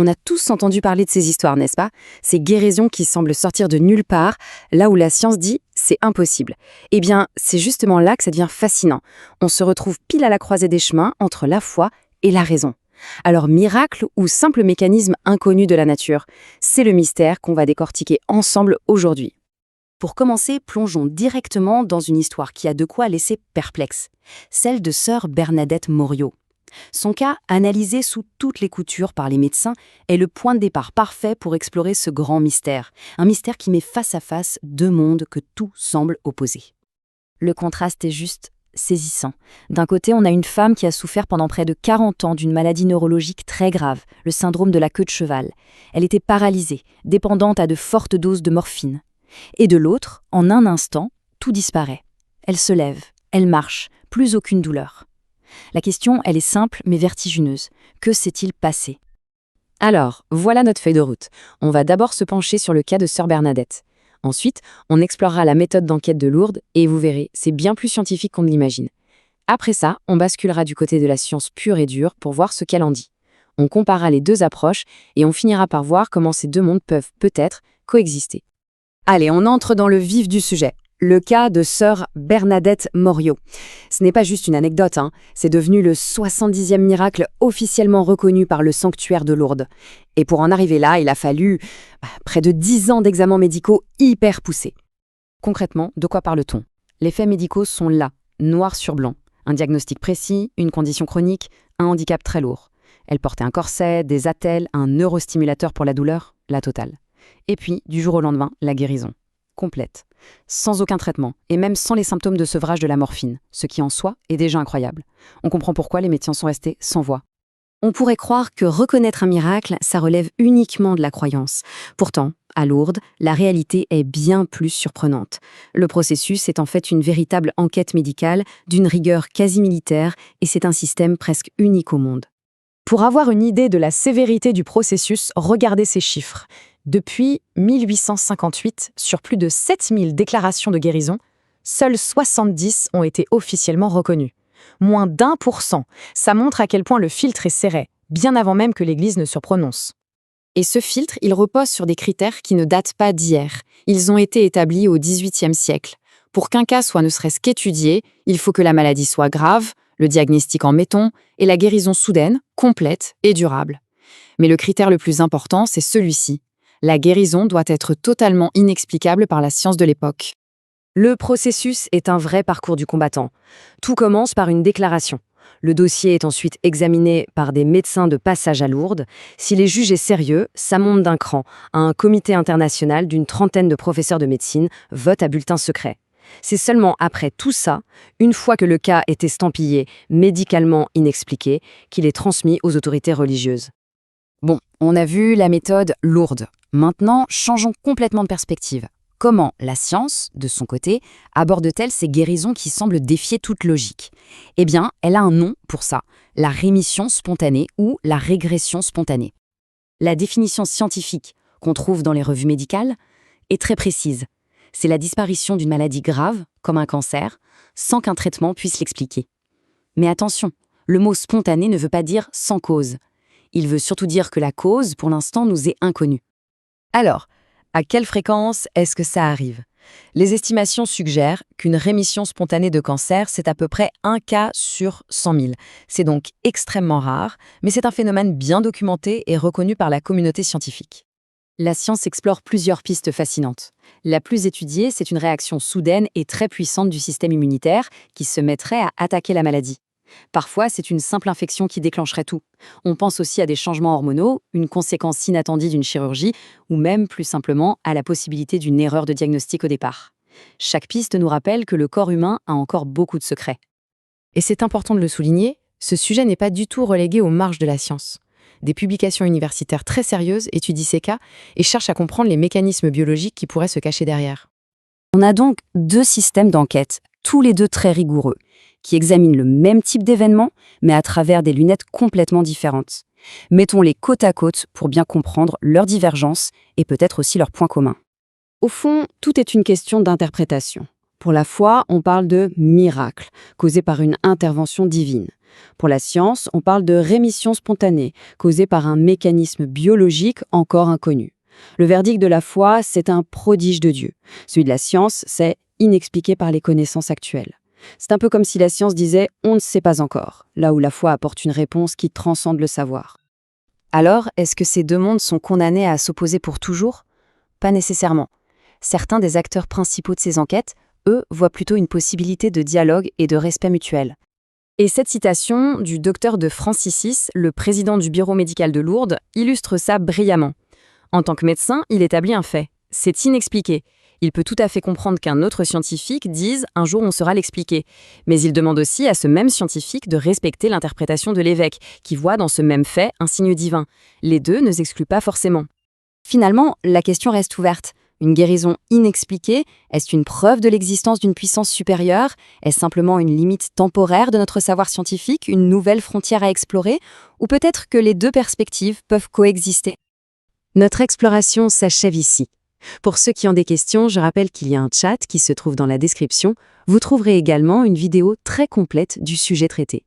On a tous entendu parler de ces histoires, n'est-ce pas? Ces guérisons qui semblent sortir de nulle part, là où la science dit c'est impossible. Eh bien, c'est justement là que ça devient fascinant. On se retrouve pile à la croisée des chemins entre la foi et la raison. Alors, miracle ou simple mécanisme inconnu de la nature, c'est le mystère qu'on va décortiquer ensemble aujourd'hui. Pour commencer, plongeons directement dans une histoire qui a de quoi laisser perplexe, celle de sœur Bernadette Morio. Son cas, analysé sous toutes les coutures par les médecins, est le point de départ parfait pour explorer ce grand mystère, un mystère qui met face à face deux mondes que tout semble opposer. Le contraste est juste saisissant. D'un côté, on a une femme qui a souffert pendant près de 40 ans d'une maladie neurologique très grave, le syndrome de la queue de cheval. Elle était paralysée, dépendante à de fortes doses de morphine. Et de l'autre, en un instant, tout disparaît. Elle se lève, elle marche, plus aucune douleur. La question, elle est simple mais vertigineuse. Que s'est-il passé? Alors, voilà notre feuille de route. On va d'abord se pencher sur le cas de sœur Bernadette. Ensuite, on explorera la méthode d'enquête de Lourdes et vous verrez, c'est bien plus scientifique qu'on ne l'imagine. Après ça, on basculera du côté de la science pure et dure pour voir ce qu'elle en dit. On comparera les deux approches et on finira par voir comment ces deux mondes peuvent peut-être coexister. Allez, on entre dans le vif du sujet. Le cas de sœur Bernadette Morio. Ce n'est pas juste une anecdote, c'est devenu le 70e miracle officiellement reconnu par le sanctuaire de Lourdes. Et pour en arriver là, il a fallu près de 10 ans d'examens médicaux hyper poussés. Concrètement, de quoi parle-t-on? Les faits médicaux sont là, noir sur blanc. Un diagnostic précis, une condition chronique, un handicap très lourd. Elle portait un corset, des attelles, un neurostimulateur pour la douleur, la totale. Et puis, du jour au lendemain, la guérison. Complète. Sans aucun traitement, et même sans les symptômes de sevrage de la morphine, ce qui en soi est déjà incroyable. On comprend pourquoi les médecins sont restés sans voix. On pourrait croire que reconnaître un miracle, ça relève uniquement de la croyance. Pourtant, à Lourdes, la réalité est bien plus surprenante. Le processus est en fait une véritable enquête médicale, d'une rigueur quasi militaire, et c'est un système presque unique au monde. Pour avoir une idée de la sévérité du processus, regardez ces chiffres. Depuis 1858, sur plus de 7000 déclarations de guérison, seuls 70 ont été officiellement reconnues. Moins d'1%, ça montre à quel point le filtre est serré, bien avant même que l'Église ne se prononce. Et ce filtre, il repose sur des critères qui ne datent pas d'hier. Ils ont été établis au XVIIIe siècle. Pour qu'un cas soit ne serait-ce qu'étudié, il faut que la maladie soit grave, le diagnostic en béton, et la guérison soudaine, complète et durable. Mais le critère le plus important, c'est celui-ci. La guérison doit être totalement inexplicable par la science de l'époque. Le processus est un vrai parcours du combattant. Tout commence par une déclaration. Le dossier est ensuite examiné par des médecins de passage à Lourdes. Si les jugés sérieux, ça monte d'un cran. Un comité international d'une trentaine de professeurs de médecine vote à bulletin secret. C'est seulement après tout ça, une fois que le cas est estampillé médicalement inexpliqué, qu'il est transmis aux autorités religieuses. Bon, on a vu la méthode Lourdes. Maintenant, changeons complètement de perspective. Comment la science, de son côté, aborde-t-elle ces guérisons qui semblent défier toute logique? Eh bien, elle a un nom pour ça, la rémission spontanée ou la régression spontanée. La définition scientifique qu'on trouve dans les revues médicales est très précise. C'est la disparition d'une maladie grave, comme un cancer, sans qu'un traitement puisse l'expliquer. Mais attention, le mot spontané ne veut pas dire sans cause. Il veut surtout dire que la cause, pour l'instant, nous est inconnue. Alors, à quelle fréquence est-ce que ça arrive? Les estimations suggèrent qu'une rémission spontanée de cancer, c'est à peu près 1 cas sur 100 000. C'est donc extrêmement rare, mais c'est un phénomène bien documenté et reconnu par la communauté scientifique. La science explore plusieurs pistes fascinantes. La plus étudiée, c'est une réaction soudaine et très puissante du système immunitaire qui se mettrait à attaquer la maladie. Parfois, c'est une simple infection qui déclencherait tout. On pense aussi à des changements hormonaux, une conséquence inattendue d'une chirurgie, ou même, plus simplement, à la possibilité d'une erreur de diagnostic au départ. Chaque piste nous rappelle que le corps humain a encore beaucoup de secrets. Et c'est important de le souligner, ce sujet n'est pas du tout relégué aux marges de la science. Des publications universitaires très sérieuses étudient ces cas et cherchent à comprendre les mécanismes biologiques qui pourraient se cacher derrière. On a donc deux systèmes d'enquête, tous les deux très rigoureux, qui examinent le même type d'événement, mais à travers des lunettes complètement différentes. Mettons-les côte à côte pour bien comprendre leurs divergences et peut-être aussi leurs points communs. Au fond, tout est une question d'interprétation. Pour la foi, on parle de miracle, causé par une intervention divine. Pour la science, on parle de rémission spontanée, causée par un mécanisme biologique encore inconnu. Le verdict de la foi, c'est un prodige de Dieu. Celui de la science, c'est inexpliqué par les connaissances actuelles. C'est un peu comme si la science disait « on ne sait pas encore », là où la foi apporte une réponse qui transcende le savoir. Alors, est-ce que ces deux mondes sont condamnés à s'opposer pour toujours? Pas nécessairement. Certains des acteurs principaux de ces enquêtes, eux, voient plutôt une possibilité de dialogue et de respect mutuel. Et cette citation du docteur de Francisis, le président du bureau médical de Lourdes, illustre ça brillamment. En tant que médecin, il établit un fait. C'est inexpliqué. Il peut tout à fait comprendre qu'un autre scientifique dise « un jour on saura l'expliquer ». Mais il demande aussi à ce même scientifique de respecter l'interprétation de l'évêque, qui voit dans ce même fait un signe divin. Les deux ne s'excluent pas forcément. Finalement, la question reste ouverte. Une guérison inexpliquée, est-ce une preuve de l'existence d'une puissance supérieure? Est-ce simplement une limite temporaire de notre savoir scientifique, une nouvelle frontière à explorer? Ou peut-être que les deux perspectives peuvent coexister? Notre exploration s'achève ici. Pour ceux qui ont des questions, je rappelle qu'il y a un chat qui se trouve dans la description. Vous trouverez également une vidéo très complète du sujet traité.